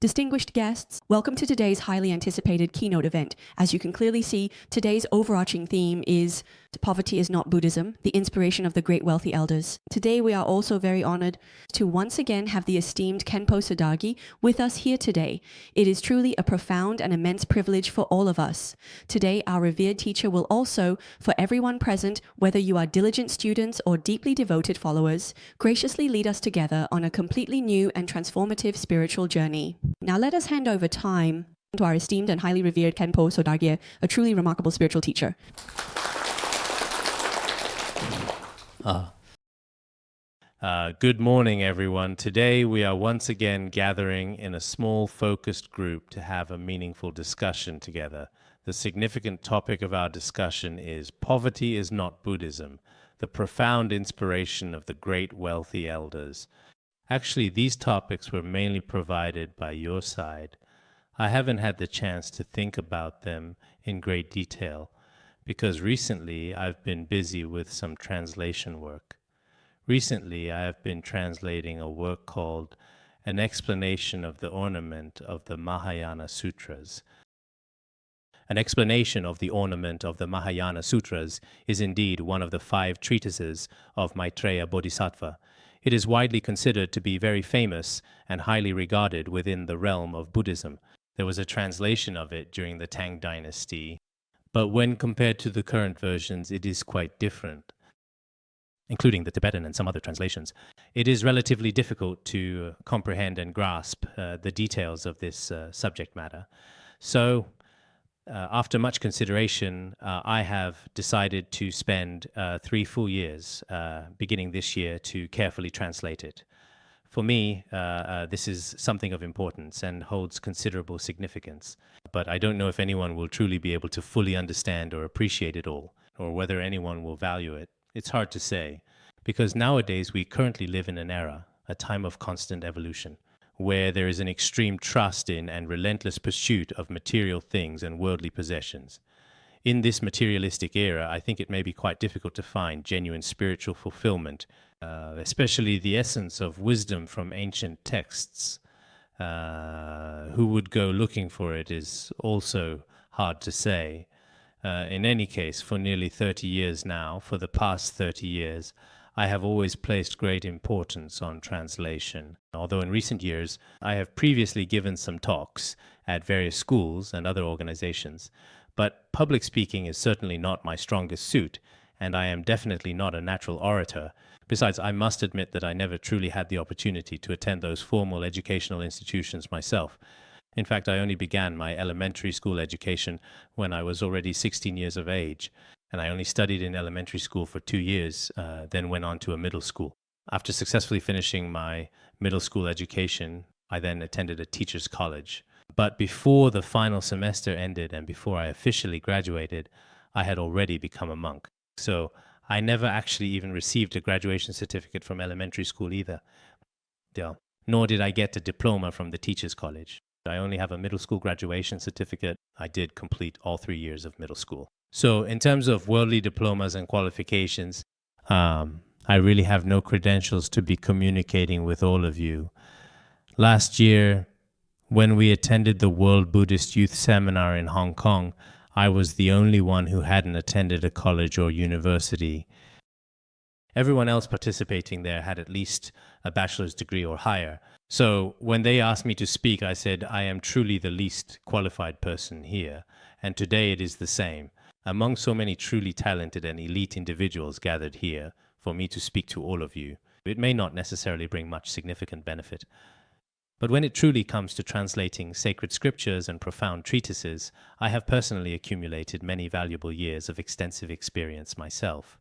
Distinguished guests, welcome to today's highly anticipated keynote event. As you can clearly see, today's overarching theme is Poverty is not Buddhism, the inspiration of the great wealthy elders. Today we are also very honored to once again have the esteemed Khenpo Sodargye with us here today. It is truly a profound and immense privilege for all of us. Today our revered teacher will also, for everyone present, whether you are diligent students or deeply devoted followers, graciously lead us together on a completely new and transformative spiritual journey. Now let us hand over time to our esteemed and highly revered Khenpo Sodargye, a truly remarkable spiritual teacher. Good morning, everyone. Today we are once again gathering in a small focused group to have a meaningful discussion together. The significant topic of our discussion is Poverty is not Buddhism, the profound inspiration of the great wealthy elders. Actually, these topics were mainly provided by your side. I haven't had the chance to think about them in great detail because recently I've been busy with some translation work. Recently, I have been translating a work called An Explanation of the Ornament of the Mahayana Sutras. An explanation of the ornament of the Mahayana Sutras is indeed one of the 5 treatises of Maitreya Bodhisattva. It is widely considered to be very famous and highly regarded within the realm of Buddhism. There was a translation of it during the Tang Dynasty, but when compared to the current versions, it is quite different, including the Tibetan and some other translations. It is relatively difficult to comprehend and grasp the details of this subject matter. So, after much consideration, I have decided to spend 3 full years, beginning this year, to carefully translate it. For me, this is something of importance and holds considerable significance. But I don't know if anyone will truly be able to fully understand or appreciate it all, or whether anyone will value it. It's hard to say, because nowadays we currently live in an era, a time of constant evolution, where there is an extreme trust in and relentless pursuit of material things and worldly possessions. In this materialistic era, I think it may be quite difficult to find genuine spiritual fulfillment, especially the essence of wisdom from ancient texts. Who would go looking for it is also hard to say. In any case, for nearly 30 years now, for the past 30 years, I have always placed great importance on translation. Although in recent years, I have previously given some talks at various schools and other organizations, but public speaking is certainly not my strongest suit, and I am definitely not a natural orator. Besides, I must admit that I never truly had the opportunity to attend those formal educational institutions myself. In fact, I only began my elementary school education when I was already 16 years of age, and I only studied in elementary school for 2 years, then went on to a middle school. After successfully finishing my middle school education, I then attended a teacher's college. But before the final semester ended and before I officially graduated, I had already become a monk. So I never actually even received a graduation certificate from elementary school either. Nor did I get a diploma from the teacher's college. I only have a middle school graduation certificate. I did complete all 3 years of middle school. So in terms of worldly diplomas and qualifications, I really have no credentials to be communicating with all of you. Last year, when we attended the World Buddhist Youth Seminar in Hong Kong, I was the only one who hadn't attended a college or university. Everyone else participating there had at least a bachelor's degree or higher. So when they asked me to speak, I said, I am truly the least qualified person here. And today it is the same. Among so many truly talented and elite individuals gathered here, for me to speak to all of you, it may not necessarily bring much significant benefit. But when it truly comes to translating sacred scriptures and profound treatises, I have personally accumulated many valuable years of extensive experience myself.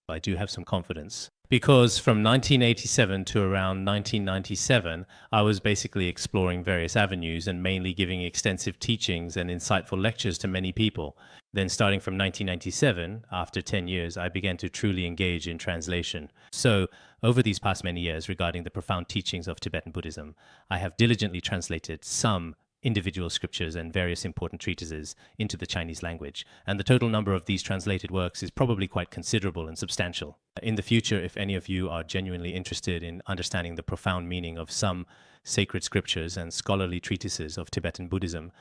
I do have some confidence, because from 1987 to around 1997, I was basically exploring various avenues and mainly giving extensive teachings and insightful lectures to many people. Then starting from 1997, after 10 years, I began to truly engage in translation. So, over these past many years regarding the profound teachings of Tibetan Buddhism, I have diligently translated some individual scriptures and various important treatises into the Chinese language, and the total number of these translated works is probably quite considerable and substantial. In the future, if any of you are genuinely interested in understanding the profound meaning of some sacred scriptures and scholarly treatises of Tibetan Buddhism,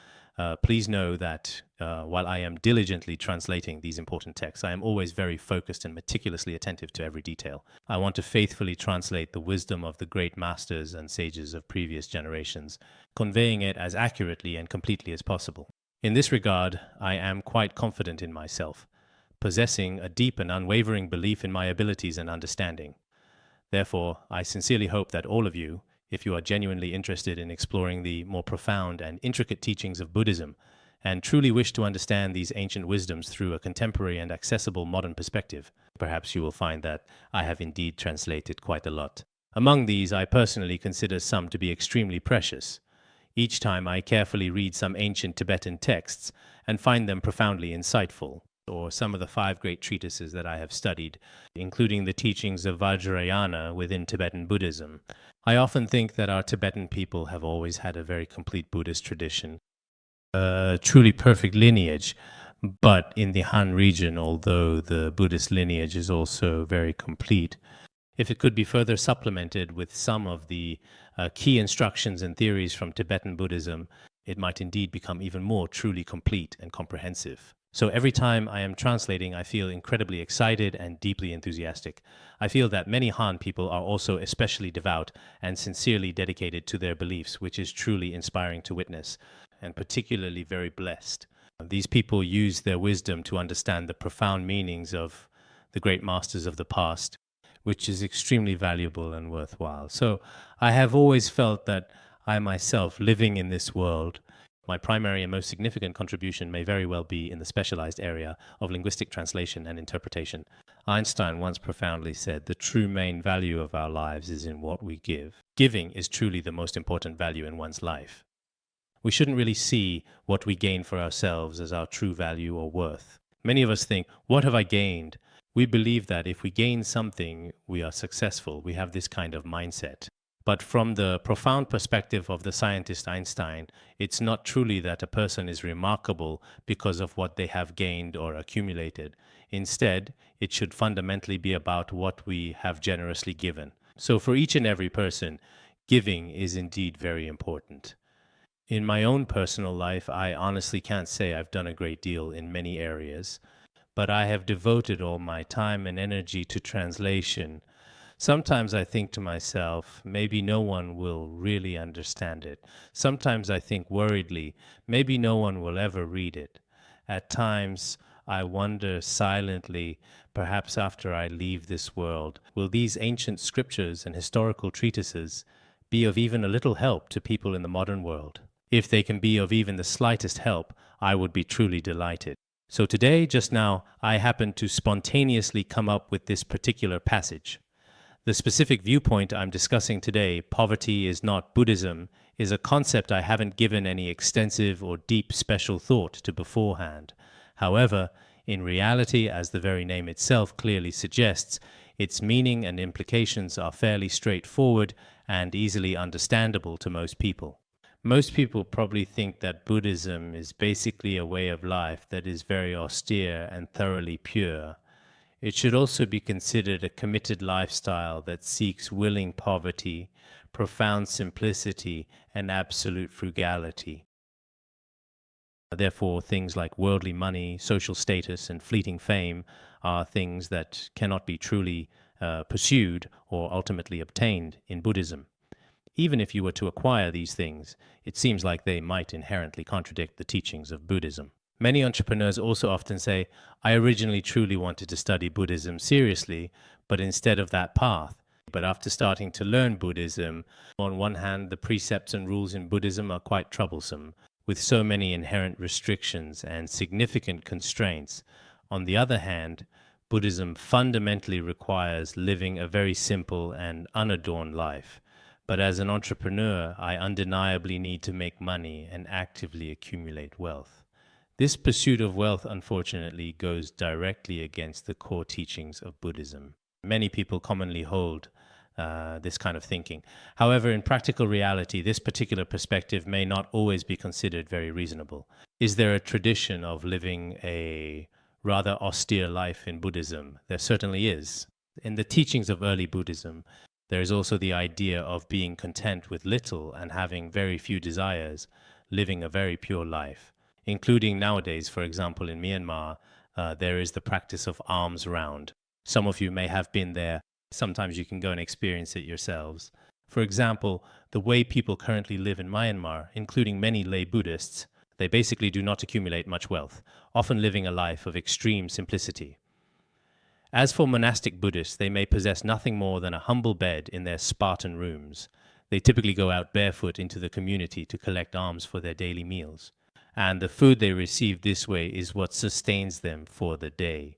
please know that while I am diligently translating these important texts, I am always very focused and meticulously attentive to every detail. I want to faithfully translate the wisdom of the great masters and sages of previous generations, conveying it as accurately and completely as possible. In this regard, I am quite confident in myself, possessing a deep and unwavering belief in my abilities and understanding. Therefore, I sincerely hope that all of you, if you are genuinely interested in exploring the more profound and intricate teachings of Buddhism, and truly wish to understand these ancient wisdoms through a contemporary and accessible modern perspective, perhaps you will find that I have indeed translated quite a lot. Among these, I personally consider some to be extremely precious. Each time I carefully read some ancient Tibetan texts and find them profoundly insightful, or some of the 5 great treatises that I have studied, including the teachings of Vajrayana within Tibetan Buddhism. I often think that our Tibetan people have always had a very complete Buddhist tradition, a truly perfect lineage, but in the Han region, although the Buddhist lineage is also very complete, if it could be further supplemented with some of the key instructions and theories from Tibetan Buddhism, it might indeed become even more truly complete and comprehensive. So every time I am translating, I feel incredibly excited and deeply enthusiastic. I feel that many Han people are also especially devout and sincerely dedicated to their beliefs, which is truly inspiring to witness, and particularly very blessed. These people use their wisdom to understand the profound meanings of the great masters of the past, which is extremely valuable and worthwhile. So I have always felt that I myself, living in this world, my primary and most significant contribution may very well be in the specialized area of linguistic translation and interpretation. Einstein once profoundly said, "The true main value of our lives is in what we give." Giving is truly the most important value in one's life. We shouldn't really see what we gain for ourselves as our true value or worth. Many of us think, "What have I gained?" We believe that if we gain something, we are successful. We have this kind of mindset. But from the profound perspective of the scientist Einstein, it's not truly that a person is remarkable because of what they have gained or accumulated. Instead, it should fundamentally be about what we have generously given. So for each and every person, giving is indeed very important. In my own personal life, I honestly can't say I've done a great deal in many areas, but I have devoted all my time and energy to translation. Sometimes I think to myself, maybe no one will really understand it. Sometimes I think worriedly, maybe no one will ever read it. At times, I wonder silently, perhaps after I leave this world, will these ancient scriptures and historical treatises be of even a little help to people in the modern world? If they can be of even the slightest help, I would be truly delighted. So today, just now, I happened to spontaneously come up with this particular passage. The specific viewpoint I'm discussing today, poverty is not Buddhism, is a concept I haven't given any extensive or deep special thought to beforehand. However, in reality, as the very name itself clearly suggests, its meaning and implications are fairly straightforward and easily understandable to most people. Most people probably think that Buddhism is basically a way of life that is very austere and thoroughly pure. It should also be considered a committed lifestyle that seeks willing poverty, profound simplicity, and absolute frugality. Therefore, things like worldly money, social status, and fleeting fame are things that cannot be truly pursued or ultimately obtained in Buddhism. Even if you were to acquire these things, it seems like they might inherently contradict the teachings of Buddhism. Many entrepreneurs also often say, "I originally truly wanted to study Buddhism seriously, but instead of that path. But after starting to learn Buddhism, on one hand, the precepts and rules in Buddhism are quite troublesome, with so many inherent restrictions and significant constraints. On the other hand, Buddhism fundamentally requires living a very simple and unadorned life. But as an entrepreneur, I undeniably need to make money and actively accumulate wealth." This pursuit of wealth, unfortunately, goes directly against the core teachings of Buddhism. Many people commonly hold this kind of thinking. However, in practical reality, this particular perspective may not always be considered very reasonable. Is there a tradition of living a rather austere life in Buddhism? There certainly is. In the teachings of early Buddhism, There is also the idea of being content with little and having very few desires, living a very pure life, including nowadays, for example, in Myanmar, there is the practice of alms round. Some of you may have been there. Sometimes you can go and experience it yourselves. For example, the way people currently live in Myanmar, including many lay Buddhists, they basically do not accumulate much wealth, often living a life of extreme simplicity. As for monastic Buddhists, they may possess nothing more than a humble bed in their Spartan rooms. They typically go out barefoot into the community to collect alms for their daily meals. And the food they receive this way is what sustains them for the day.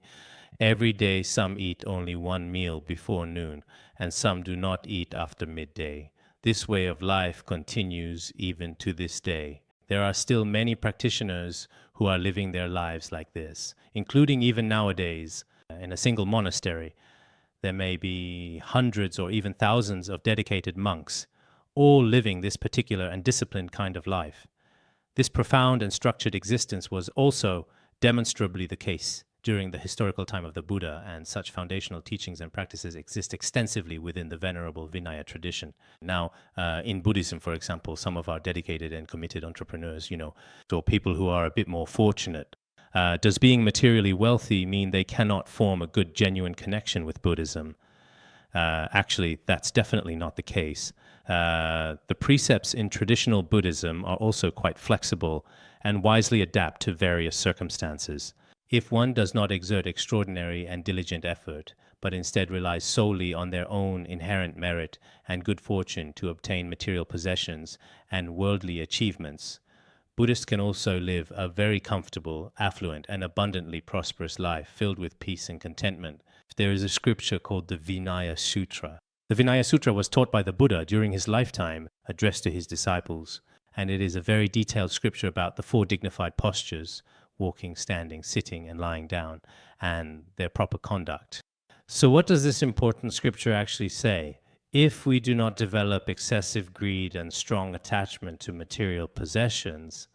Every day some eat only one meal before noon, and some do not eat after midday. This way of life continues even to this day. There are still many practitioners who are living their lives like this, including even nowadays. In a single monastery, there may be hundreds or even thousands of dedicated monks, all living this particular and disciplined kind of life. This profound and structured existence was also demonstrably the case during the historical time of the Buddha, and such foundational teachings and practices exist extensively within the venerable Vinaya tradition. Now, in Buddhism, for example, some of our dedicated and committed entrepreneurs, or people who are a bit more fortunate, does being materially wealthy mean they cannot form a good, genuine connection with Buddhism? Actually, that's definitely not the case. The precepts in traditional Buddhism are also quite flexible and wisely adapt to various circumstances. If one does not exert extraordinary and diligent effort, but instead relies solely on their own inherent merit and good fortune to obtain material possessions and worldly achievements, Buddhists can also live a very comfortable, affluent, and abundantly prosperous life filled with peace and contentment. There is a scripture called the Vinaya Sutra. The Vinaya Sutra was taught by the Buddha during his lifetime, addressed to his disciples, and it is a very detailed scripture about the 4 dignified postures, walking, standing, sitting, and lying down, and their proper conduct. So what does this important scripture actually say? If we do not develop excessive greed and strong attachment to material possessions,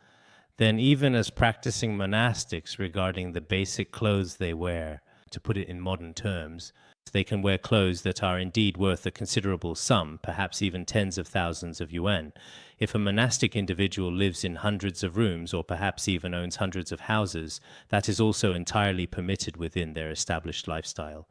then even as practicing monastics regarding the basic clothes they wear, to put it in modern terms, they can wear clothes that are indeed worth a considerable sum, perhaps even tens of thousands of yuan. If a monastic individual lives in hundreds of rooms, or perhaps even owns hundreds of houses, that is also entirely permitted within their established lifestyle.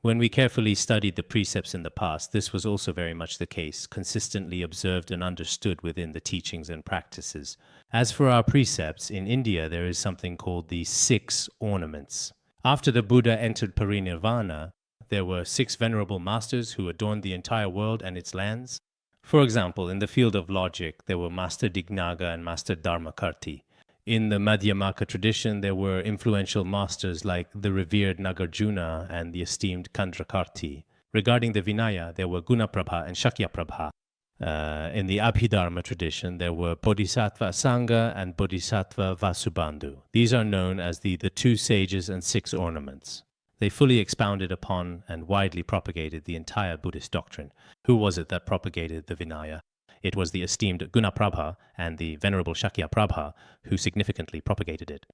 When we carefully studied the precepts in the past, this was also very much the case, consistently observed and understood within the teachings and practices. As for our precepts, in India there is something called the 6 ornaments. After the Buddha entered parinirvana, there were 6 venerable masters who adorned the entire world and its lands. For example, in the field of logic, there were Master Dignaga and Master Dharmakirti. In the Madhyamaka tradition, there were influential masters like the revered Nagarjuna and the esteemed Kandrakarti. Regarding the Vinaya, there were Gunaprabha and Shakyaprabha. In the Abhidharma tradition, there were Bodhisattva Sangha and Bodhisattva Vasubandhu. These are known as the 2 sages and 6 ornaments. They fully expounded upon and widely propagated the entire Buddhist doctrine. Who was it that propagated the Vinaya? It was the esteemed Gunaprabha and the venerable Shakyaprabha who significantly propagated it.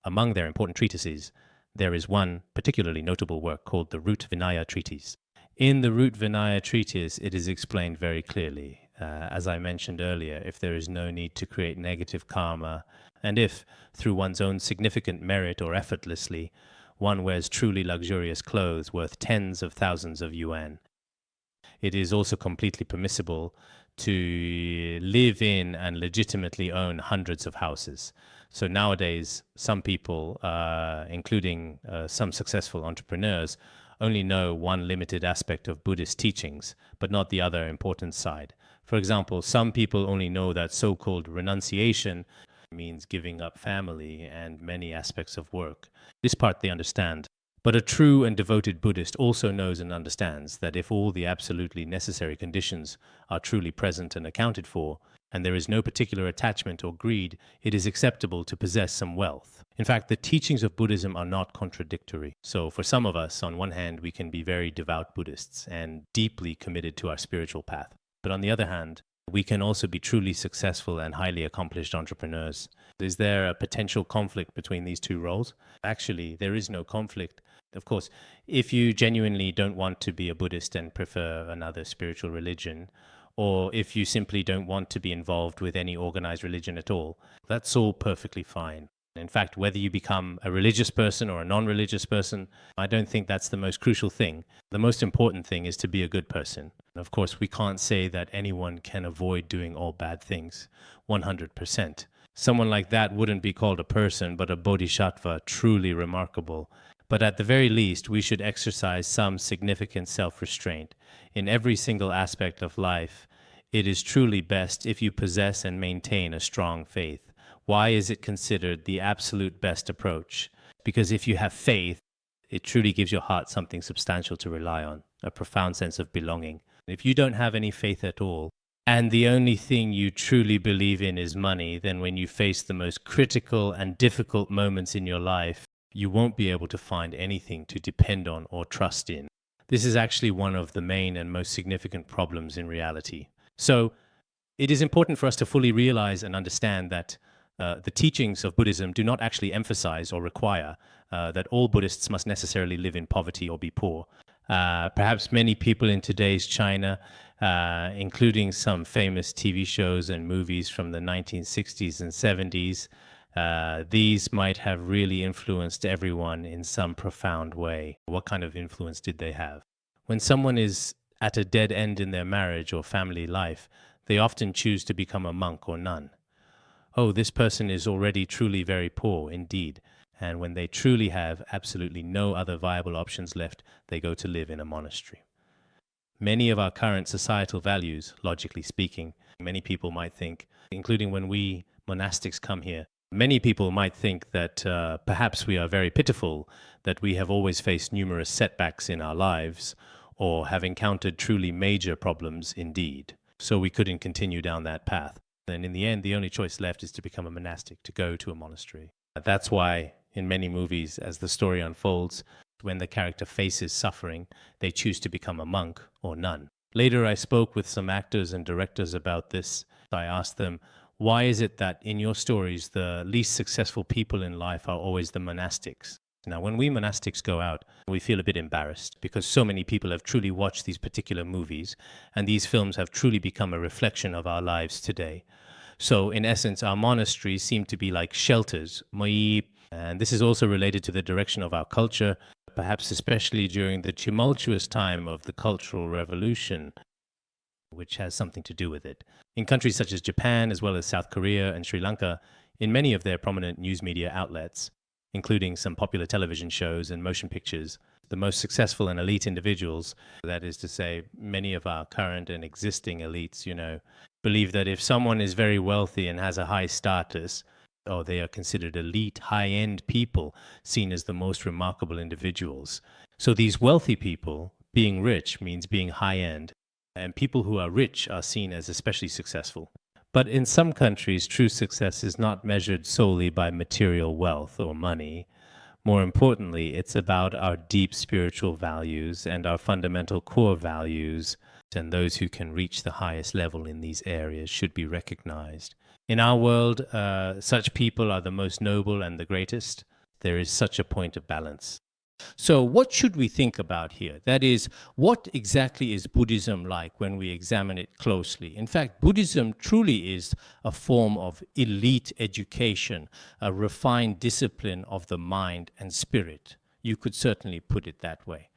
Among their important treatises, there is one particularly notable work called the Root Vinaya Treatise. In the Root Vinaya Treatise, it is explained very clearly, as I mentioned earlier, if there is no need to create negative karma, and if, through one's own significant merit or effortlessly, one wears truly luxurious clothes worth tens of thousands of yuan. It is also completely permissible to live in and legitimately own hundreds of houses. So nowadays, some people, including some successful entrepreneurs, only know one limited aspect of Buddhist teachings, but not the other important side. For example, some people only know that so-called renunciation means giving up family and many aspects of work. This part they understand. But a true and devoted Buddhist also knows and understands that if all the absolutely necessary conditions are truly present and accounted for, and there is no particular attachment or greed, it is acceptable to possess some wealth. In fact, the teachings of Buddhism are not contradictory. So for some of us, on one hand, we can be very devout Buddhists and deeply committed to our spiritual path. But on the other hand, we can also be truly successful and highly accomplished entrepreneurs. Is there a potential conflict between these 2 roles? Actually, there is no conflict. Of course, if you genuinely don't want to be a Buddhist and prefer another spiritual religion, or if you simply don't want to be involved with any organized religion at all, that's all perfectly fine. In fact, whether you become a religious person or a non-religious person, I don't think that's the most crucial thing. The most important thing is to be a good person. And of course, we can't say that anyone can avoid doing all bad things 100%. Someone like that wouldn't be called a person, but a bodhisattva, truly remarkable. But at the very least, we should exercise some significant self-restraint. In every single aspect of life, it is truly best if you possess and maintain a strong faith. Why is it considered the absolute best approach? Because if you have faith, it truly gives your heart something substantial to rely on, a profound sense of belonging. If you don't have any faith at all, and the only thing you truly believe in is money, then when you face the most critical and difficult moments in your life, you won't be able to find anything to depend on or trust in. This is actually one of the main and most significant problems in reality. So it is important for us to fully realize and understand that the teachings of Buddhism do not actually emphasize or require that all Buddhists must necessarily live in poverty or be poor. Perhaps many people in today's China, including some famous TV shows and movies from the 1960s and 70s, these might have really influenced everyone in some profound way. What kind of influence did they have? When someone is at a dead end in their marriage or family life, they often choose to become a monk or nun. Oh, this person is already truly very poor indeed. And when they truly have absolutely no other viable options left, they go to live in a monastery. Many of our current societal values, logically speaking, many people might think, including when we monastics come here, many people might think that perhaps we are very pitiful, that we have always faced numerous setbacks in our lives, or have encountered truly major problems indeed. So we couldn't continue down that path. And in the end, the only choice left is to become a monastic, to go to a monastery. That's why in many movies, as the story unfolds, when the character faces suffering, they choose to become a monk or nun. Later, I spoke with some actors and directors about this. I asked them, why is it that in your stories, the least successful people in life are always the monastics? Now, when we monastics go out, we feel a bit embarrassed because so many people have truly watched these particular movies, and these films have truly become a reflection of our lives today. So, in essence, our monasteries seem to be like shelters, and this is also related to the direction of our culture, perhaps especially during the tumultuous time of the Cultural Revolution, which has something to do with it. In countries such as Japan, as well as South Korea and Sri Lanka, in many of their prominent news media outlets, including some popular television shows and motion pictures, the most successful and elite individuals, that is to say, many of our current and existing elites, believe that if someone is very wealthy and has a high status, they are considered elite, high-end people, seen as the most remarkable individuals. So these wealthy people, being rich means being high-end, and people who are rich are seen as especially successful. But in some countries, true success is not measured solely by material wealth or money. More importantly, it's about our deep spiritual values and our fundamental core values, and those who can reach the highest level in these areas should be recognized. In our world, such people are the most noble and the greatest. There is such a point of balance. So what should we think about here? That is, what exactly is Buddhism like when we examine it closely? In fact, Buddhism truly is a form of elite education, a refined discipline of the mind and spirit. You could certainly put it that way.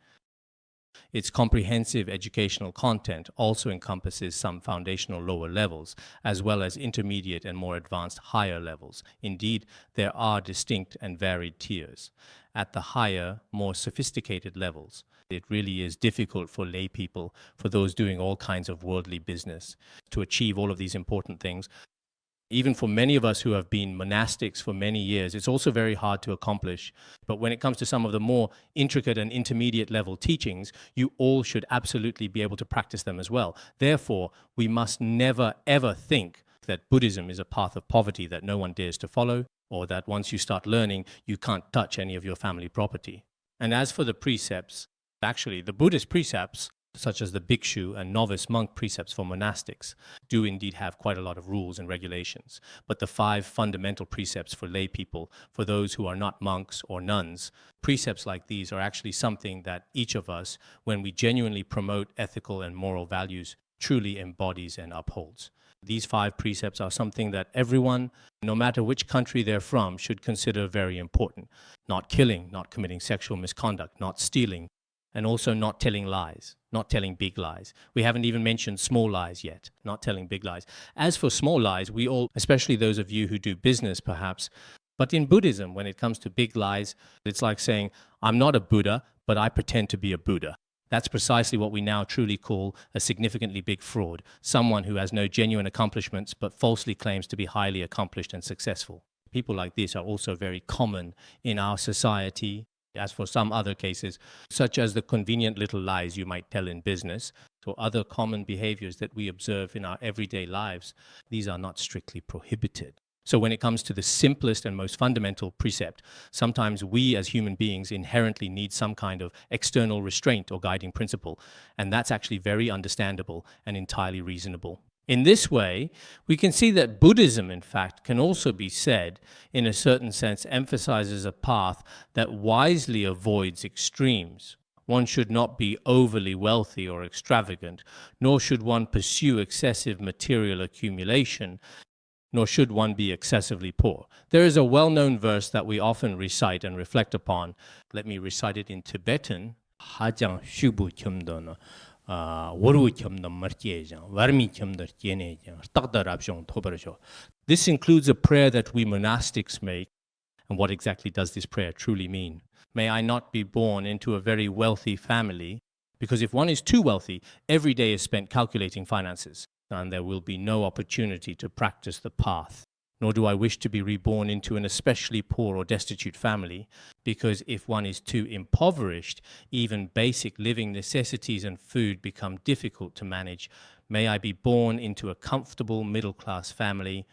Its comprehensive educational content also encompasses some foundational lower levels, as well as intermediate and more advanced higher levels. Indeed, there are distinct and varied tiers. At the higher, more sophisticated levels, it really is difficult for lay people, for those doing all kinds of worldly business, to achieve all of these important things. Even for many of us who have been monastics for many years, it's also very hard to accomplish. But when it comes to some of the more intricate and intermediate level teachings, you all should absolutely be able to practice them as well. Therefore, we must never, ever think that Buddhism is a path of poverty that no one dares to follow, or that once you start learning, you can't touch any of your family property. And as for the precepts, actually, the Buddhist precepts such as the bhikshu and novice monk precepts for monastics, do indeed have quite a lot of rules and regulations. But the 5 fundamental precepts for lay people, for those who are not monks or nuns, precepts like these are actually something that each of us, when we genuinely promote ethical and moral values, truly embodies and upholds. These 5 precepts are something that everyone, no matter which country they're from, should consider very important. Not killing, not committing sexual misconduct, not stealing, and also not telling lies, not telling big lies. We haven't even mentioned small lies yet, not telling big lies. As for small lies, we all, especially those of you who do business perhaps, but in Buddhism, when it comes to big lies, it's like saying, I'm not a Buddha, but I pretend to be a Buddha. That's precisely what we now truly call a significantly big fraud, someone who has no genuine accomplishments but falsely claims to be highly accomplished and successful. People like this are also very common in our society. As for some other cases, such as the convenient little lies you might tell in business, or other common behaviors that we observe in our everyday lives, these are not strictly prohibited. So when it comes to the simplest and most fundamental precept, sometimes we as human beings inherently need some kind of external restraint or guiding principle, and that's actually very understandable and entirely reasonable. In this way, we can see that Buddhism, in fact, can also be said, in a certain sense, emphasizes a path that wisely avoids extremes. One should not be overly wealthy or extravagant, nor should one pursue excessive material accumulation, nor should one be excessively poor. There is a well-known verse that we often recite and reflect upon. Let me recite it in Tibetan. 하장 슈부 겸도는 워루 겸도 머티에장 와르미 겸도 제네장 딱다랍종 토버죠. This includes a prayer that we monastics make. And what exactly does this prayer truly mean? May I not be born into a very wealthy family, because if one is too wealthy, every day is spent calculating finances, and there will be no opportunity to practice the path. Nor do I wish to be reborn into an especially poor or destitute family, because if one is too impoverished, even basic living necessities and food become difficult to manage. May I be born into a comfortable middle-class family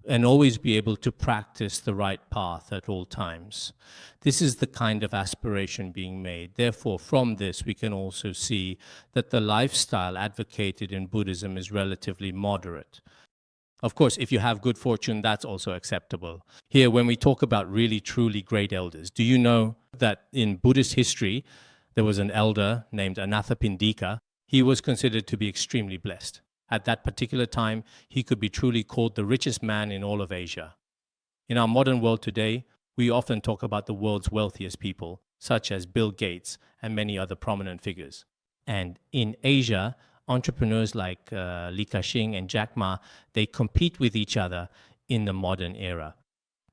and always be able to practice the right path at all times. This is the kind of aspiration being made. Therefore, from this, we can also see that the lifestyle advocated in Buddhism is relatively moderate. Of course, if you have good fortune, that's also acceptable. Here, when we talk about really, truly great elders, do you know that in Buddhist history, there was an elder named Anathapindika? He was considered to be extremely blessed. At that particular time, he could be truly called the richest man in all of Asia. In our modern world today, we often talk about the world's wealthiest people, such as Bill Gates and many other prominent figures. And in Asia, entrepreneurs like Li Ka-shing and Jack Ma, they compete with each other in the modern era.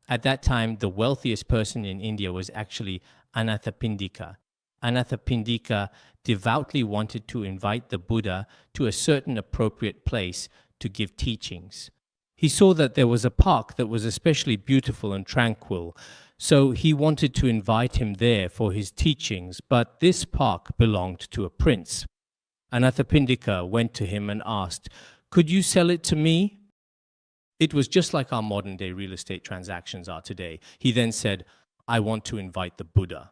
At that time, the wealthiest person in India was actually Anathapindika. Anathapindika devoutly wanted to invite the Buddha to a certain appropriate place to give teachings. He saw that there was a park that was especially beautiful and tranquil, so he wanted to invite him there for his teachings, but this park belonged to a prince. Anathapindika went to him and asked, "Could you sell it to me?" It was just like our modern-day real estate transactions are today. He then said, "I want to invite the Buddha."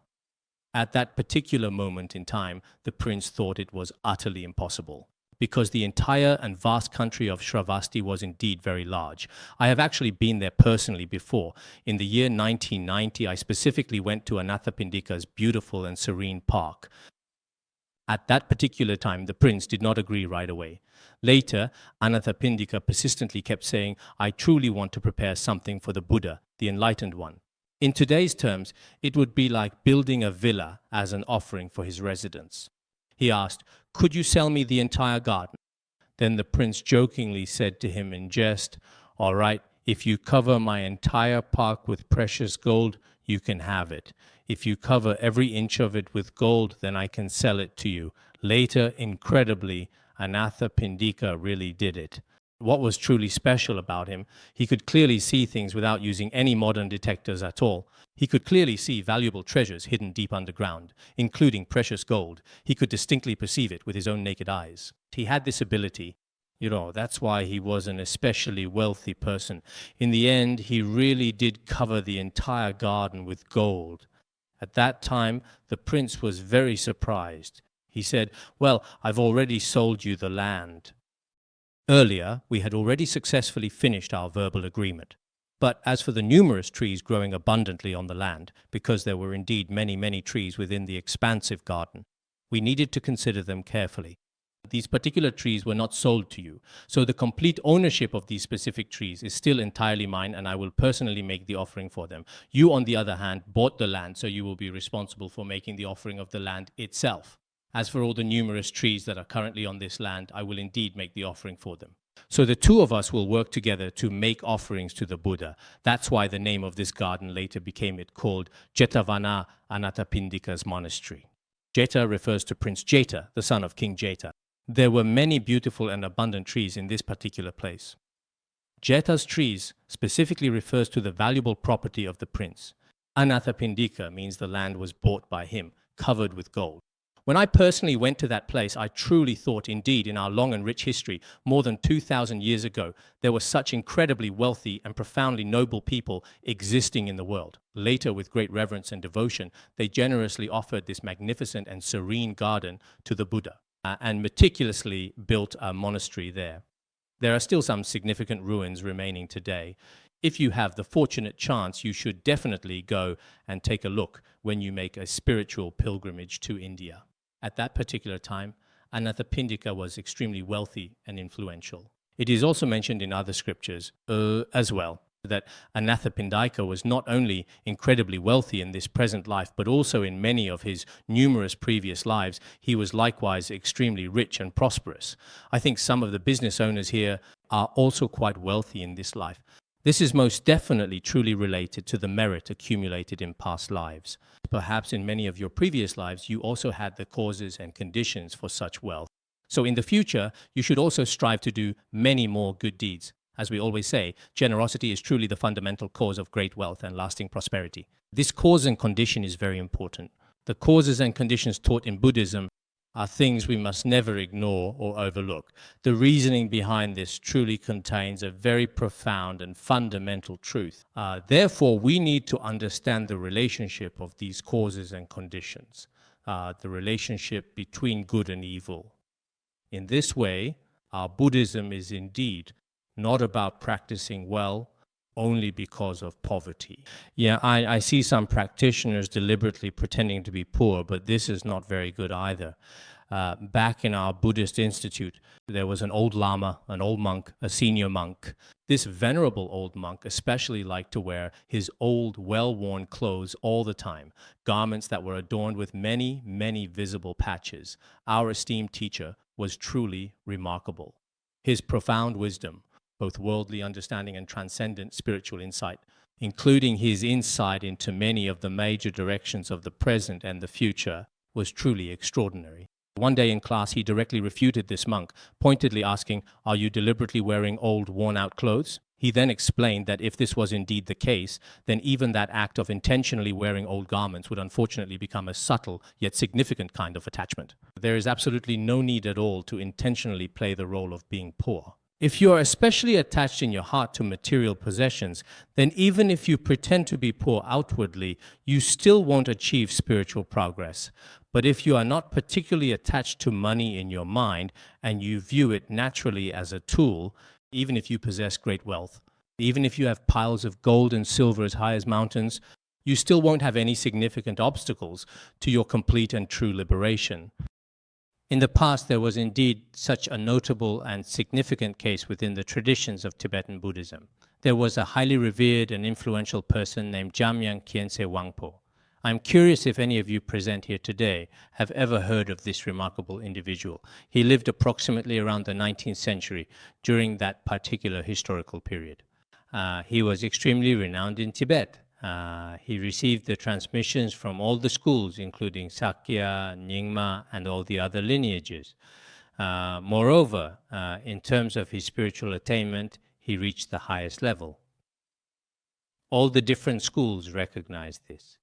At that particular moment in time, the prince thought it was utterly impossible, because the entire and vast country of Shravasti was indeed very large. I have actually been there personally before. In the year 1990, I specifically went to Anathapindika's beautiful and serene park. At that particular time, the prince did not agree right away. Later, Anathapindika persistently kept saying, "I truly want to prepare something for the Buddha, the enlightened one." In today's terms, it would be like building a villa as an offering for his residence. He asked, "Could you sell me the entire garden?" Then the prince jokingly said to him in jest, "All right, if you cover my entire park with precious gold, you can have it. If you cover every inch of it with gold, then I can sell it to you." Later, incredibly, Anathapindika really did it. What was truly special about him, he could clearly see things without using any modern detectors at all. He could clearly see valuable treasures hidden deep underground, including precious gold. He could distinctly perceive it with his own naked eyes. He had this ability. That's why he was an especially wealthy person. In the end, he really did cover the entire garden with gold. At that time, the prince was very surprised. He said, "Well, I've already sold you the land." Earlier, we had already successfully finished our verbal agreement. But as for the numerous trees growing abundantly on the land, because there were indeed many, many trees within the expansive garden, we needed to consider them carefully. These particular trees were not sold to you, so the complete ownership of these specific trees is still entirely mine, and I will personally make the offering for them. You, on the other hand, bought the land, so you will be responsible for making the offering of the land itself. As for all the numerous trees that are currently on this land, I will indeed make the offering for them. So the two of us will work together to make offerings to the Buddha. That's why the name of this garden later became called Jetavana Anathapindika's monastery. Jeta refers to Prince Jeta, the son of King Jeta. There were many beautiful and abundant trees in this particular place. Jeta's trees specifically refers to the valuable property of the prince. Anathapindika means the land was bought by him, covered with gold. When I personally went to that place, I truly thought, indeed, in our long and rich history, more than 2,000 years ago, there were such incredibly wealthy and profoundly noble people existing in the world. Later, with great reverence and devotion, they generously offered this magnificent and serene garden to the Buddha and meticulously built a monastery there. There are still some significant ruins remaining today. If you have the fortunate chance, you should definitely go and take a look when you make a spiritual pilgrimage to India. At that particular time, Anathapindika was extremely wealthy and influential. It is also mentioned in other scriptures as well that Anathapindika was not only incredibly wealthy in this present life, but also in many of his numerous previous lives, he was likewise extremely rich and prosperous. I think some of the business owners here are also quite wealthy in this life. This is most definitely truly related to the merit accumulated in past lives. Perhaps in many of your previous lives, you also had the causes and conditions for such wealth. So in the future, you should also strive to do many more good deeds. As we always say, generosity is truly the fundamental cause of great wealth and lasting prosperity. This cause and condition is very important. The causes and conditions taught in Buddhism are things we must never ignore or overlook. The reasoning behind this truly contains a very profound and fundamental truth. Therefore, we need to understand the relationship of these causes and conditions, the relationship between good and evil. In this way, our Buddhism is indeed not about practicing well only because of poverty. Yeah, I see some practitioners deliberately pretending to be poor, but this is not very good either. Back in our Buddhist institute, there was an old lama, an old monk, a senior monk. This venerable old monk especially liked to wear his old, well-worn clothes all the time, garments that were adorned with many, many visible patches. Our esteemed teacher was truly remarkable. His profound wisdom, both worldly understanding and transcendent spiritual insight, including his insight into many of the major directions of the present and the future, was truly extraordinary. One day in class, he directly refuted this monk, pointedly asking, "Are you deliberately wearing old, worn-out clothes?" He then explained that if this was indeed the case, then even that act of intentionally wearing old garments would unfortunately become a subtle yet significant kind of attachment. There is absolutely no need at all to intentionally play the role of being poor. If you are especially attached in your heart to material possessions, then even if you pretend to be poor outwardly, you still won't achieve spiritual progress. But if you are not particularly attached to money in your mind and you view it naturally as a tool, even if you possess great wealth, even if you have piles of gold and silver as high as mountains, you still won't have any significant obstacles to your complete and true liberation. In the past, there was indeed such a notable and significant case within the traditions of Tibetan Buddhism. There was a highly revered and influential person named Jamyang Khyentse Wangpo. I'm curious if any of you present here today have ever heard of this remarkable individual. He lived approximately around the 19th century during that particular historical period. He was extremely renowned in Tibet. He received the transmissions from all the schools, including Sakya, Nyingma, and all the other lineages. Moreover, in terms of his spiritual attainment, he reached the highest level. All the different schools recognized this.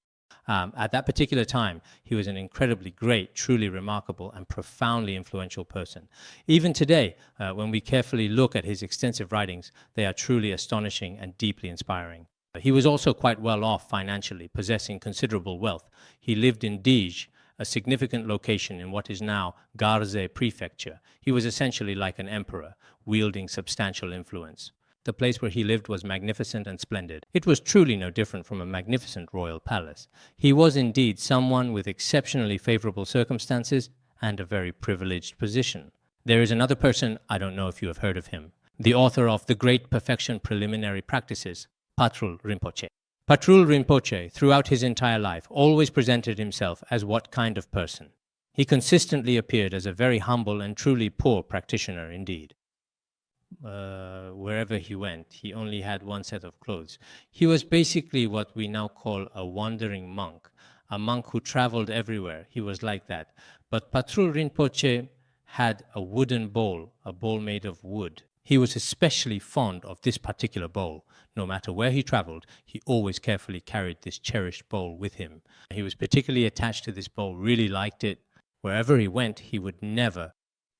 At that particular time, he was an incredibly great, truly remarkable, and profoundly influential person. Even today, when we carefully look at his extensive writings, they are truly astonishing and deeply inspiring. He was also quite well off financially, possessing considerable wealth. He lived in Dij, a significant location in what is now Garze Prefecture. He was essentially like an emperor, wielding substantial influence. The place where he lived was magnificent and splendid. It was truly no different from a magnificent royal palace. He was indeed someone with exceptionally favorable circumstances and a very privileged position. There is another person, I don't know if you have heard of him, the author of The Great Perfection Preliminary Practices, Patrul Rinpoche. Patrul Rinpoche, throughout his entire life, always presented himself as what kind of person? He consistently appeared as a very humble and truly poor practitioner indeed. Wherever he went, he only had one set of clothes. He was basically what we now call a wandering monk, a monk who traveled everywhere. He was like that. But Patrul Rinpoche had a wooden bowl, a bowl made of wood. He was especially fond of this particular bowl. No matter where he traveled, he always carefully carried this cherished bowl with him. He was particularly attached to this bowl, really liked it. Wherever he went, he would never.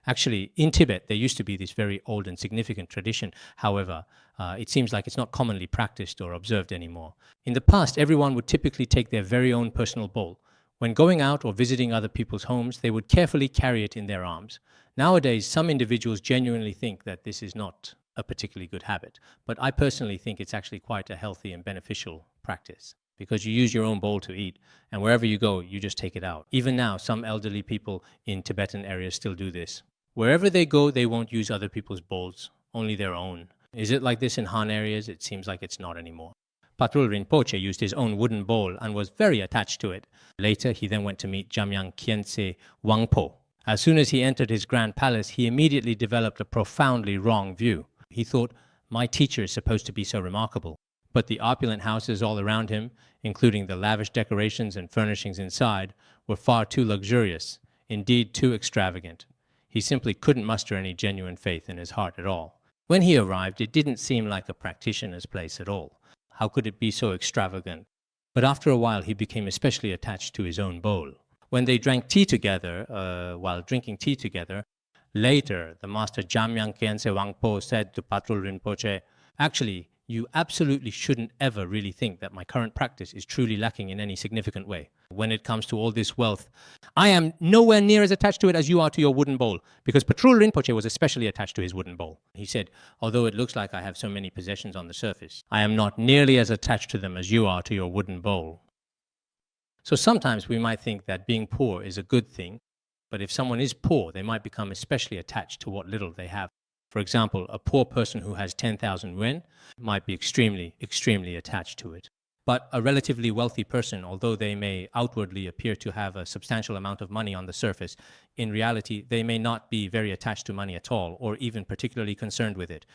Actually, in Tibet, there used to be this very old and significant tradition. However, it seems like it's not commonly practiced or observed anymore. In the past, everyone would typically take their very own personal bowl. When going out or visiting other people's homes, they would carefully carry it in their arms. Nowadays, some individuals genuinely think that this is not a particularly good habit, but I personally think it's actually quite a healthy and beneficial practice, because you use your own bowl to eat, and wherever you go, you just take it out. Even now, some elderly people in Tibetan areas still do this. Wherever they go, they won't use other people's bowls, only their own. Is it like this in Han areas? It seems like it's not anymore. Patrul Rinpoche used his own wooden bowl and was very attached to it. Later, he then went to meet Jamyang Khyentse Wangpo. As soon as he entered his grand palace, he immediately developed a profoundly wrong view. He thought, my teacher is supposed to be so remarkable. But the opulent houses all around him, including the lavish decorations and furnishings inside, were far too luxurious, indeed too extravagant. He simply couldn't muster any genuine faith in his heart at all. When he arrived, it didn't seem like a practitioner's place at all. How could it be so extravagant? But after a while, he became especially attached to his own bowl. When they drank tea together, while drinking tea together, later the master Jamyang Khyentse Wangpo said to Patrul Rinpoche, actually, you absolutely shouldn't ever really think that my current practice is truly lacking in any significant way. When it comes to all this wealth, I am nowhere near as attached to it as you are to your wooden bowl, because Patrul Rinpoche was especially attached to his wooden bowl. He said, although it looks like I have so many possessions on the surface, I am not nearly as attached to them as you are to your wooden bowl. So sometimes we might think that being poor is a good thing, but if someone is poor, they might become especially attached to what little they have. For example, a poor person who has 10,000 yuan might be extremely, extremely attached to it. But a relatively wealthy person, although they may outwardly appear to have a substantial amount of money on the surface, in reality, they may not be very attached to money at all, or even particularly concerned with it.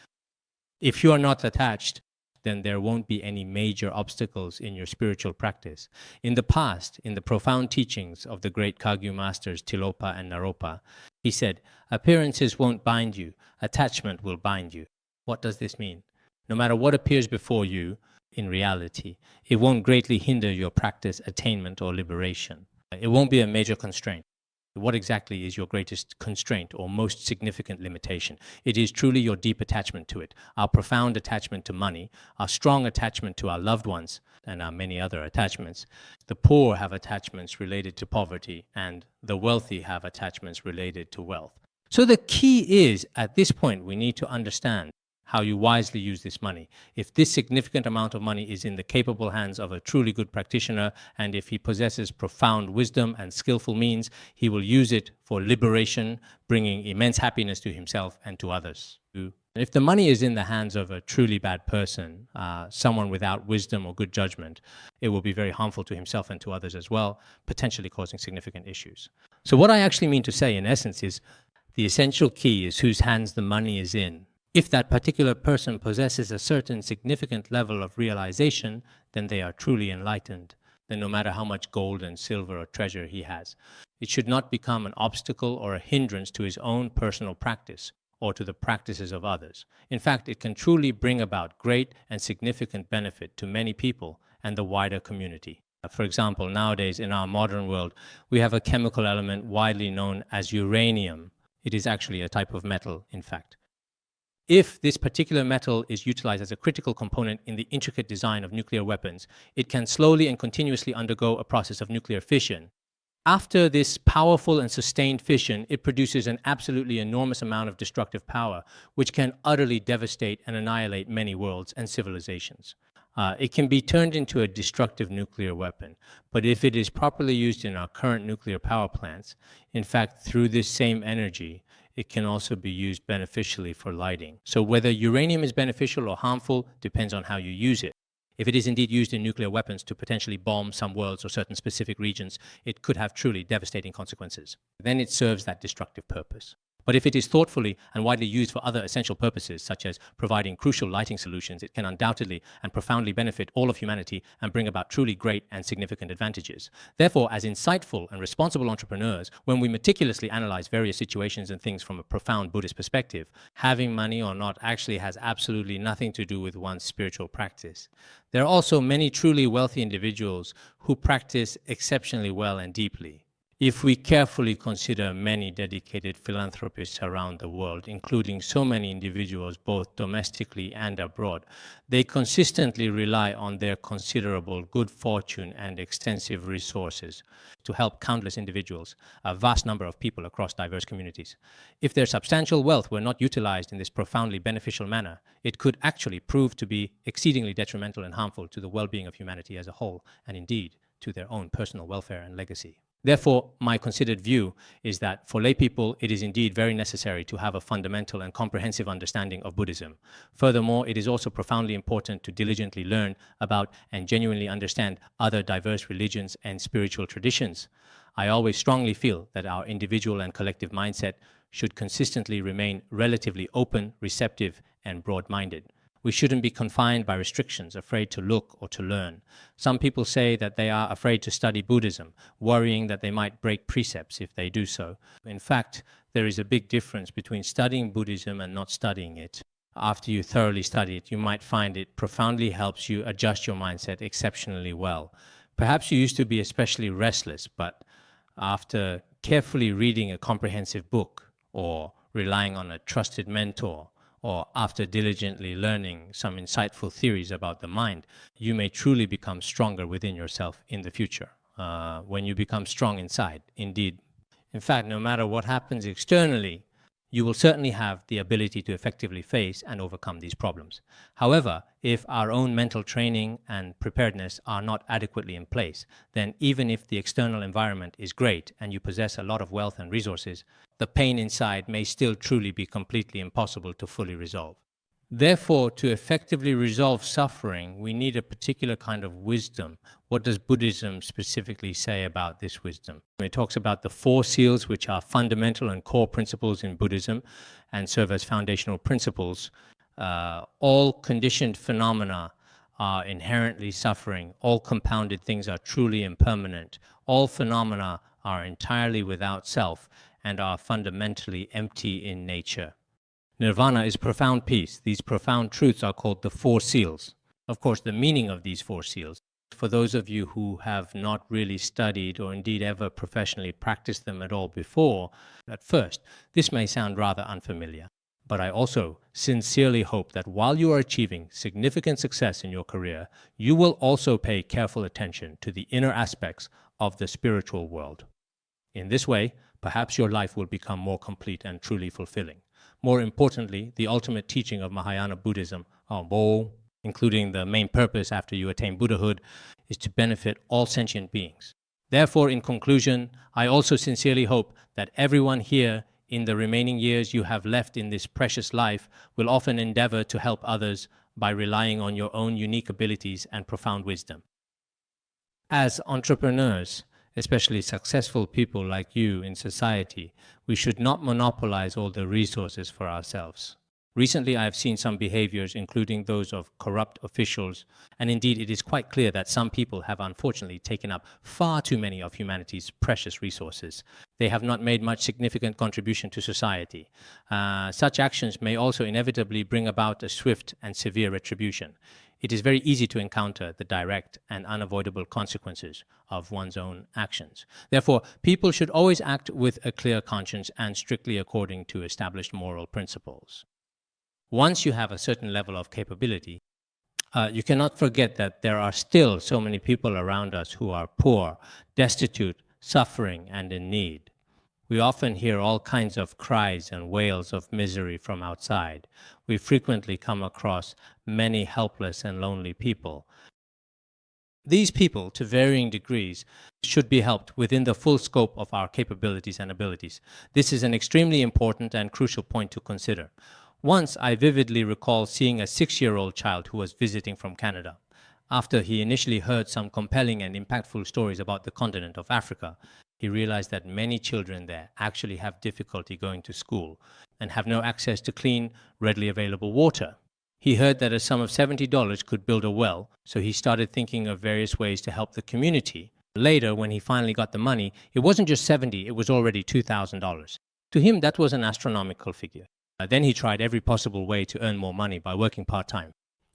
If you are not attached, then there won't be any major obstacles in your spiritual practice. In the past, in the profound teachings of the great Kagyu masters Tilopa and Naropa, he said, appearances won't bind you, attachment will bind you. What does this mean? No matter what appears before you, in reality, it won't greatly hinder your practice, attainment, or liberation. It won't be a major constraint. What exactly is your greatest constraint or most significant limitation? It is truly your deep attachment to it, our profound attachment to money, our strong attachment to our loved ones, and our many other attachments. The poor have attachments related to poverty, and the wealthy have attachments related to wealth. So the key is, at this point, we need to understand how you wisely use this money. If this significant amount of money is in the capable hands of a truly good practitioner, and if he possesses profound wisdom and skillful means, he will use it for liberation, bringing immense happiness to himself and to others. If the money is in the hands of a truly bad person, someone without wisdom or good judgment, it will be very harmful to himself and to others as well, potentially causing significant issues. So what I actually mean to say, in essence, is the essential key is whose hands the money is in. If that particular person possesses a certain significant level of realization, then they are truly enlightened. Then no matter how much gold and silver or treasure he has, it should not become an obstacle or a hindrance to his own personal practice or to the practices of others. In fact, it can truly bring about great and significant benefit to many people and the wider community. For example, nowadays in our modern world, we have a chemical element widely known as uranium. It is actually a type of metal, in fact. If this particular metal is utilized as a critical component in the intricate design of nuclear weapons, it can slowly and continuously undergo a process of nuclear fission. After this powerful and sustained fission, it produces an absolutely enormous amount of destructive power, which can utterly devastate and annihilate many worlds and civilizations. It can be turned into a destructive nuclear weapon, but if it is properly used in our current nuclear power plants, in fact, through this same energy, it can also be used beneficially for lighting. So whether uranium is beneficial or harmful depends on how you use it. If it is indeed used in nuclear weapons to potentially bomb some worlds or certain specific regions, it could have truly devastating consequences. Then it serves that destructive purpose. But if it is thoughtfully and widely used for other essential purposes, such as providing crucial lighting solutions, it can undoubtedly and profoundly benefit all of humanity and bring about truly great and significant advantages. Therefore, as insightful and responsible entrepreneurs, when we meticulously analyze various situations and things from a profound Buddhist perspective, having money or not actually has absolutely nothing to do with one's spiritual practice. There are also many truly wealthy individuals who practice exceptionally well and deeply. If we carefully consider many dedicated philanthropists around the world, including so many individuals both domestically and abroad, they consistently rely on their considerable good fortune and extensive resources to help countless individuals, a vast number of people across diverse communities. If their substantial wealth were not utilized in this profoundly beneficial manner, it could actually prove to be exceedingly detrimental and harmful to the well-being of humanity as a whole, and indeed to their own personal welfare and legacy. Therefore, my considered view is that for lay people, it is indeed very necessary to have a fundamental and comprehensive understanding of Buddhism. Furthermore, it is also profoundly important to diligently learn about and genuinely understand other diverse religions and spiritual traditions. I always strongly feel that our individual and collective mindset should consistently remain relatively open, receptive, and broad-minded. We shouldn't be confined by restrictions, afraid to look or to learn. Some people say that they are afraid to study Buddhism, worrying that they might break precepts if they do so. In fact, there is a big difference between studying Buddhism and not studying it. After you thoroughly study it, you might find it profoundly helps you adjust your mindset exceptionally well. Perhaps you used to be especially restless, but after carefully reading a comprehensive book or relying on a trusted mentor, or after diligently learning some insightful theories about the mind, you may truly become stronger within yourself in the future. When you become strong inside, indeed. In fact, no matter what happens externally, you will certainly have the ability to effectively face and overcome these problems. However, if our own mental training and preparedness are not adequately in place, then even if the external environment is great and you possess a lot of wealth and resources, the pain inside may still truly be completely impossible to fully resolve. Therefore, to effectively resolve suffering, we need a particular kind of wisdom. What does Buddhism specifically say about this wisdom? It talks about the four seals, which are fundamental and core principles in Buddhism and serve as foundational principles. All conditioned phenomena are inherently suffering. All compounded things are truly impermanent. All phenomena are entirely without self and are fundamentally empty in nature. Nirvana is profound peace. These profound truths are called the four seals. Of course, the meaning of these four seals, for those of you who have not really studied or indeed ever professionally practiced them at all before, at first, this may sound rather unfamiliar. But I also sincerely hope that while you are achieving significant success in your career, you will also pay careful attention to the inner aspects of the spiritual world. In this way, perhaps your life will become more complete and truly fulfilling. More importantly, the ultimate teaching of Mahayana Buddhism, including the main purpose after you attain Buddhahood, is to benefit all sentient beings. Therefore, in conclusion, I also sincerely hope that everyone here in the remaining years you have left in this precious life will often endeavor to help others by relying on your own unique abilities and profound wisdom. As entrepreneurs, especially successful people like you in society, we should not monopolize all the resources for ourselves. Recently, I have seen some behaviors, including those of corrupt officials, and indeed it is quite clear that some people have unfortunately taken up far too many of humanity's precious resources. They have not made much significant contribution to society. Such actions may also inevitably bring about a swift and severe retribution. It is very easy to encounter the direct and unavoidable consequences of one's own actions. Therefore, people should always act with a clear conscience and strictly according to established moral principles. Once you have a certain level of capability, you cannot forget that there are still so many people around us who are poor, destitute, suffering, and in need. We often hear all kinds of cries and wails of misery from outside. We frequently come across many helpless and lonely people. These people, to varying degrees, should be helped within the full scope of our capabilities and abilities. This is an extremely important and crucial point to consider. Once, I vividly recall seeing a 6-year-old child who was visiting from Canada. After he initially heard some compelling and impactful stories about the continent of Africa, he realized that many children there actually have difficulty going to school and have no access to clean, readily available water. He heard that a sum of $70 could build a well, so he started thinking of various ways to help the community. Later, when he finally got the money, it wasn't just $70, it was already $2,000. To him, that was an astronomical figure. Then he tried every possible way to earn more money by working part-time.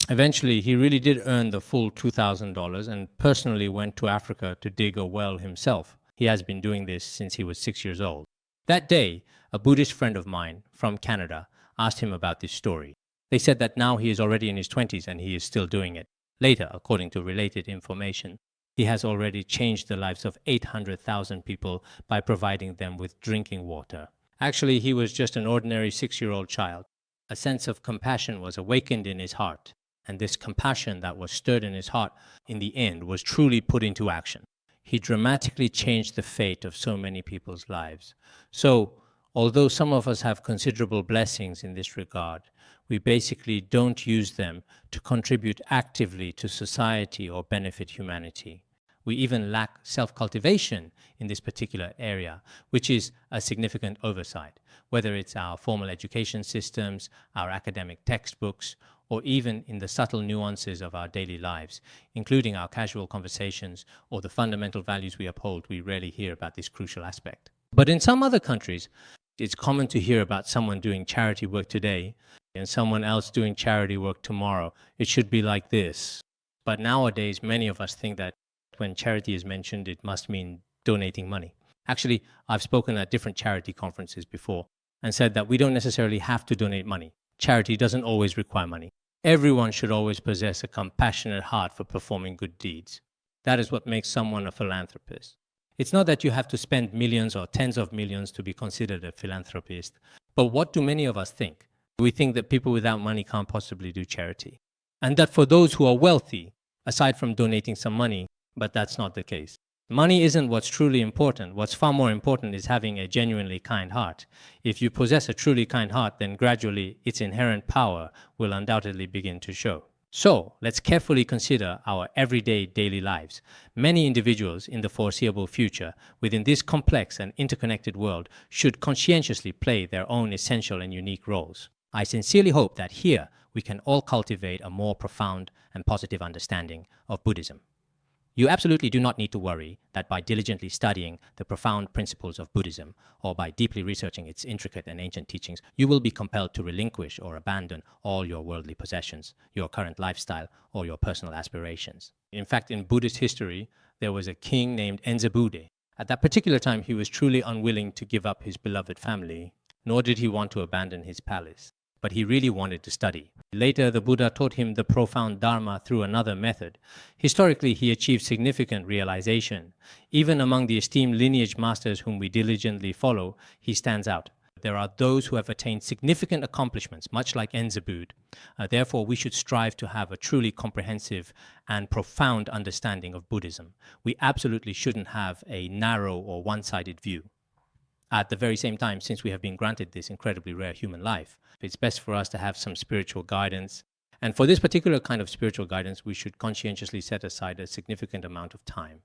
Eventually, he really did earn the full $2,000 and personally went to Africa to dig a well himself. He has been doing this since he was 6 years old. That day, a Buddhist friend of mine from Canada asked him about this story. They said that now he is already in his 20s and he is still doing it. Later, according to related information, he has already changed the lives of 800,000 people by providing them with drinking water. Actually, he was just an ordinary 6-year-old child. A sense of compassion was awakened in his heart, and this compassion that was stirred in his heart in the end was truly put into action. He dramatically changed the fate of so many people's lives. So, although some of us have considerable blessings in this regard, we basically don't use them to contribute actively to society or benefit humanity. We even lack self-cultivation in this particular area, which is a significant oversight, whether it's our formal education systems, our academic textbooks, or even in the subtle nuances of our daily lives, including our casual conversations or the fundamental values we uphold. We rarely hear about this crucial aspect. But in some other countries, it's common to hear about someone doing charity work today and someone else doing charity work tomorrow. It should be like this. But nowadays, many of us think that when charity is mentioned, it must mean donating money. Actually, I've spoken at different charity conferences before and said that we don't necessarily have to donate money. Charity doesn't always require money. Everyone should always possess a compassionate heart for performing good deeds. That is what makes someone a philanthropist. It's not that you have to spend millions or tens of millions to be considered a philanthropist. But what do many of us think? We think that people without money can't possibly do charity. And that for those who are wealthy, aside from donating some money, but that's not the case. Money isn't what's truly important. What's far more important is having a genuinely kind heart. If you possess a truly kind heart, then gradually its inherent power will undoubtedly begin to show. So, let's carefully consider our everyday daily lives. Many individuals in the foreseeable future within this complex and interconnected world should conscientiously play their own essential and unique roles. I sincerely hope that here we can all cultivate a more profound and positive understanding of Buddhism. You absolutely do not need to worry that by diligently studying the profound principles of Buddhism or by deeply researching its intricate and ancient teachings, you will be compelled to relinquish or abandon all your worldly possessions, your current lifestyle, or your personal aspirations. In fact, in Buddhist history, there was a king named Enzebude. At that particular time, he was truly unwilling to give up his beloved family, nor did he want to abandon his palace. But he really wanted to study. Later, the Buddha taught him the profound Dharma through another method. Historically, he achieved significant realization. Even among the esteemed lineage masters whom we diligently follow, he stands out. There are those who have attained significant accomplishments, much like Enzebude. Therefore, we should strive to have a truly comprehensive and profound understanding of Buddhism. We absolutely shouldn't have a narrow or one-sided view. At the very same time, since we have been granted this incredibly rare human life, it's best for us to have some spiritual guidance. And for this particular kind of spiritual guidance, we should conscientiously set aside a significant amount of time.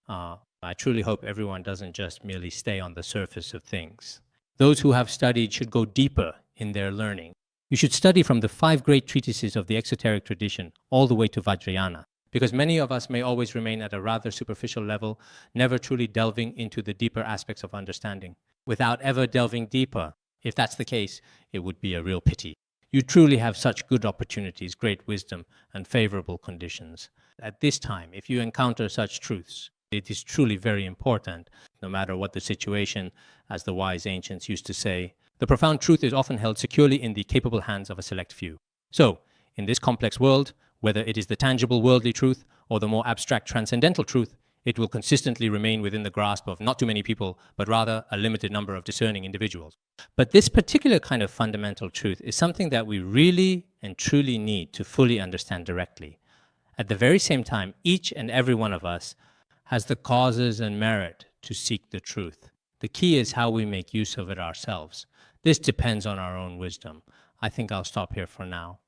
I truly hope everyone doesn't just merely stay on the surface of things. Those who have studied should go deeper in their learning. You should study from the 5 great treatises of the exoteric tradition all the way to Vajrayana, because many of us may always remain at a rather superficial level, never truly delving into the deeper aspects of understanding. Without ever delving deeper, if that's the case, it would be a real pity. You truly have such good opportunities, great wisdom, and favorable conditions. At this time, if you encounter such truths, it is truly very important, no matter what the situation, as the wise ancients used to say. The profound truth is often held securely in the capable hands of a select few. So, in this complex world, whether it is the tangible worldly truth or the more abstract transcendental truth, It will consistently remain within the grasp of not too many people, but rather a limited number of discerning individuals. But this particular kind of fundamental truth is something that we really and truly need to fully understand directly. At the very same time, each and every one of us has the causes and merit to seek the truth. The key is how we make use of it ourselves. This depends on our own wisdom. I think I'll stop here for now.